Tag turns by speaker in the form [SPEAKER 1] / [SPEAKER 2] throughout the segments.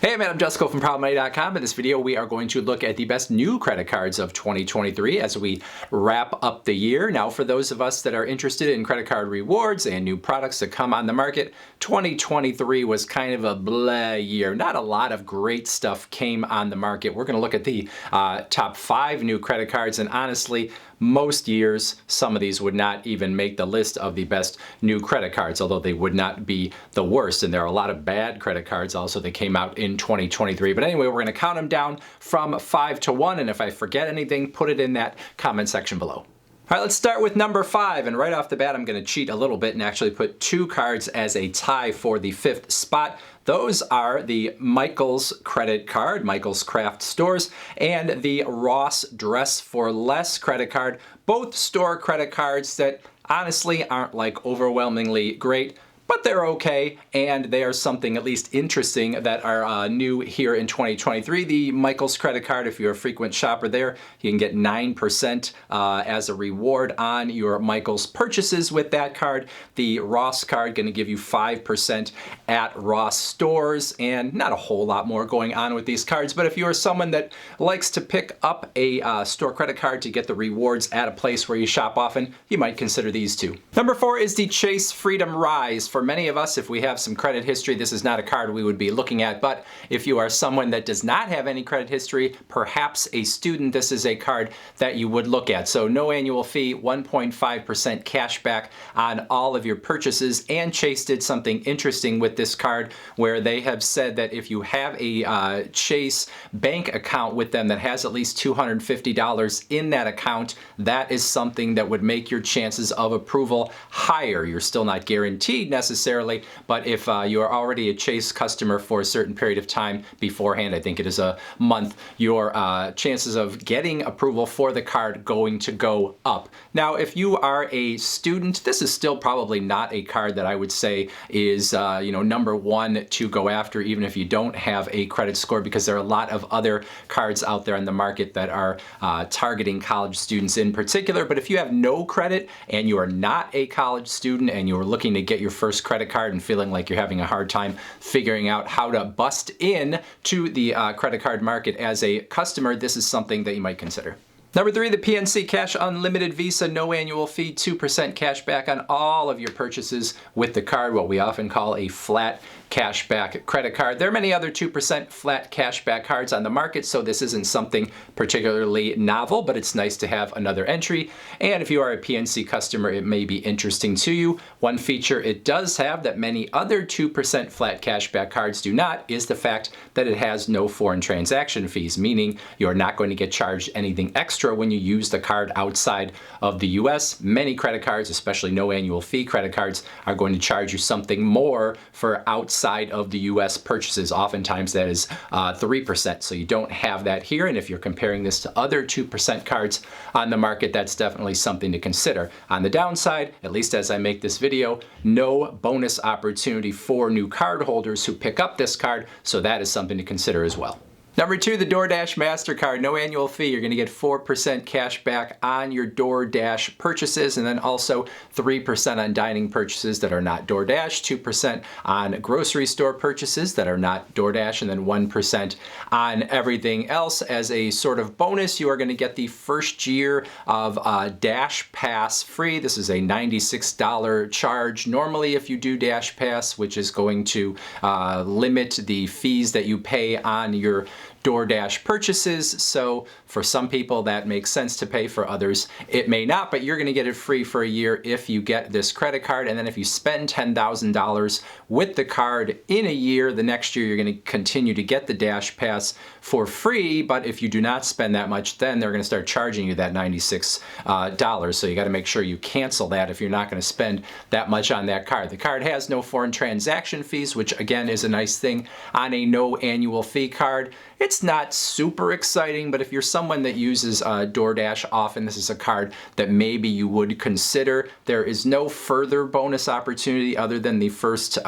[SPEAKER 1] Hey man, I'm Jusko from ProbableMoney.com. In this video, we are going to look at the best new credit cards of 2023 as we wrap up the year. Now, for those of us that are interested in credit card rewards and new products that come on the market, 2023 was kind of a blah year. Not a lot of great stuff came on the market. We're going to look at the top 5 new credit cards, and honestly, most years, some of these would not even make the list of the best new credit cards, although they would not be the worst. And there are a lot of bad credit cards also that came out in 2023. But anyway, we're going to count them down from 5 to 1. And if I forget anything, put it in that comment section below. All right, let's start with number 5, and right off the bat I'm going to cheat a little bit and actually put 2 cards as a tie for the 5th spot. Those are the Michaels credit card, Michaels Craft Stores, and the Ross Dress for Less credit card. Both store credit cards that honestly aren't like overwhelmingly great, but they're okay, and they are something at least interesting that are new here in 2023. The Michaels credit card, if you're a frequent shopper there, you can get 9% as a reward on your Michaels purchases with that card. The Ross card going to give you 5% at Ross stores, and not a whole lot more going on with these cards. But if you are someone that likes to pick up a store credit card to get the rewards at a place where you shop often, you might consider these two. Number 4 is the Chase Freedom Rise. For many of us, if we have some credit history, this is not a card we would be looking at. But if you are someone that does not have any credit history, perhaps a student, this is a card that you would look at. So no annual fee, 1.5% cash back on all of your purchases. And Chase did something interesting with this card where they have said that if you have a Chase bank account with them that has at least $250 in that account, that is something that would make your chances of approval higher. You're still not guaranteed necessarily, but if you are already a Chase customer for a certain period of time beforehand, I think it is a month, your chances of getting approval for the card going to go up. Now, if you are a student, this is still probably not a card that I would say is number 1 to go after, even if you don't have a credit score, because there are a lot of other cards out there on the market that are targeting college students in particular. But if you have no credit and you are not a college student and you are looking to get your first credit card and feeling like you're having a hard time figuring out how to bust in to the credit card market as a customer, this is something that you might consider. Number 3, the PNC Cash Unlimited Visa, no annual fee, 2% cash back on all of your purchases with the card, what we often call a flat cashback credit card. There are many other 2% flat cashback cards on the market, so this isn't something particularly novel, but it's nice to have another entry. And if you are a PNC customer, it may be interesting to you. One feature it does have that many other 2% flat cashback cards do not is the fact that it has no foreign transaction fees, meaning you're not going to get charged anything extra when you use the card outside of the US. Many credit cards, especially no annual fee credit cards, are going to charge you something more for outside of the US purchases. Oftentimes that is 3%, so you don't have that here. And if you're comparing this to other 2% cards on the market, that's definitely something to consider. On the downside, at least as I make this video, no bonus opportunity for new card holders who pick up this card, so that is something to consider as well. Number 2, the DoorDash MasterCard, no annual fee. You're going to get 4% cash back on your DoorDash purchases, and then also 3% on dining purchases that are not DoorDash, 2% on grocery store purchases that are not DoorDash, and then 1% on everything else. As a sort of bonus, you are going to get the first year of Dash Pass free. This is a $96 charge normally if you do Dash Pass, which is going to limit the fees that you pay on your DoorDash purchases. So for some people that makes sense to pay, for others it may not, but you're going to get it free for a year if you get this credit card. And then if you spend $10,000 with the card in a year, the next year you're going to continue to get the Dash Pass for free. But if you do not spend that much, then they're going to start charging you that $96. So you got to make sure you cancel that if you're not going to spend that much on that card. The card has no foreign transaction fees, which again is a nice thing on a no annual fee card. It's not super exciting, but if you're someone that uses DoorDash often, this is a card that maybe you would consider. There is no further bonus opportunity other than the first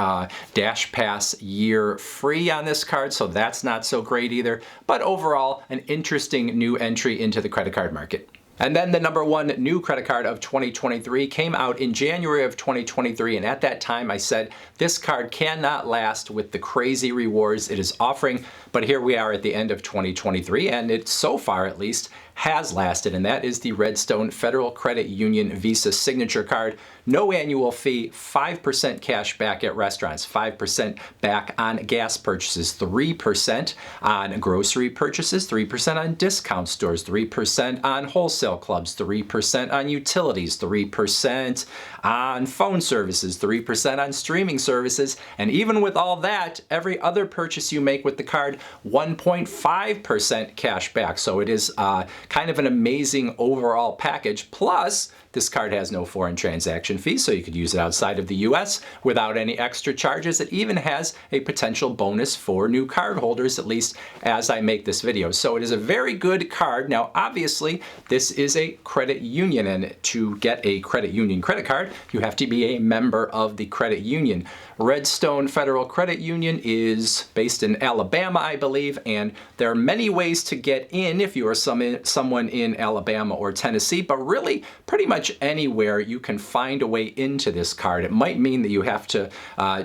[SPEAKER 1] Dash Pass year free on this card, so that's not so great either. But overall, an interesting new entry into the credit card market. And then the number one new credit card of 2023 came out in January of 2023. And at that time, I said, this card cannot last with the crazy rewards it is offering. But here we are at the end of 2023, and it, so far at least, has lasted, and that is the Redstone Federal Credit Union Visa Signature Card. No annual fee, 5% cash back at restaurants, 5% back on gas purchases, 3% on grocery purchases, 3% on discount stores, 3% on wholesale clubs, 3% on utilities, 3% on phone services, 3% on streaming services, and even with all that, every other purchase you make with the card, 1.5% cash back. So it is kind of an amazing overall package. Plus, this card has no foreign transaction fees, so you could use it outside of the US without any extra charges. It even has a potential bonus for new card holders, at least as I make this video. So it is a very good card. Now, obviously, this is a credit union, and to get a credit union credit card, you have to be a member of the credit union. Redstone Federal Credit Union is based in Alabama, I believe, and there are many ways to get in if you are someone in Alabama or Tennessee, but really pretty much anywhere you can find a way into this card. It might mean that you have to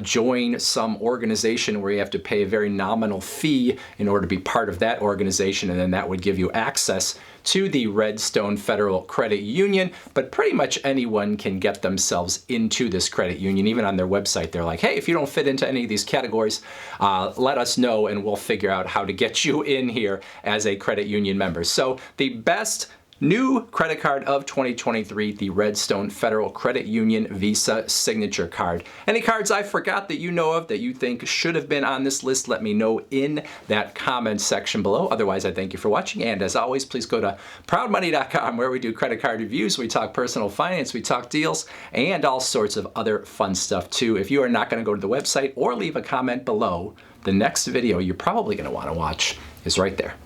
[SPEAKER 1] join some organization where you have to pay a very nominal fee in order to be part of that organization, and then that would give you access to the Redstone Federal Credit Union. But pretty much anyone can get themselves into this credit union. Even on their website, they're like, hey, if you don't fit into any of these categories, let us know and we'll figure out how to get you in here as a credit union member. So the best new credit card of 2023, the Redstone Federal Credit Union Visa Signature Card. Any cards I forgot that you know of that you think should have been on this list, let me know in that comment section below. Otherwise, I thank you for watching. And as always, please go to proudmoney.com where we do credit card reviews, we talk personal finance, we talk deals, and all sorts of other fun stuff too. If you are not going to go to the website or leave a comment below, the next video you're probably going to want to watch is right there.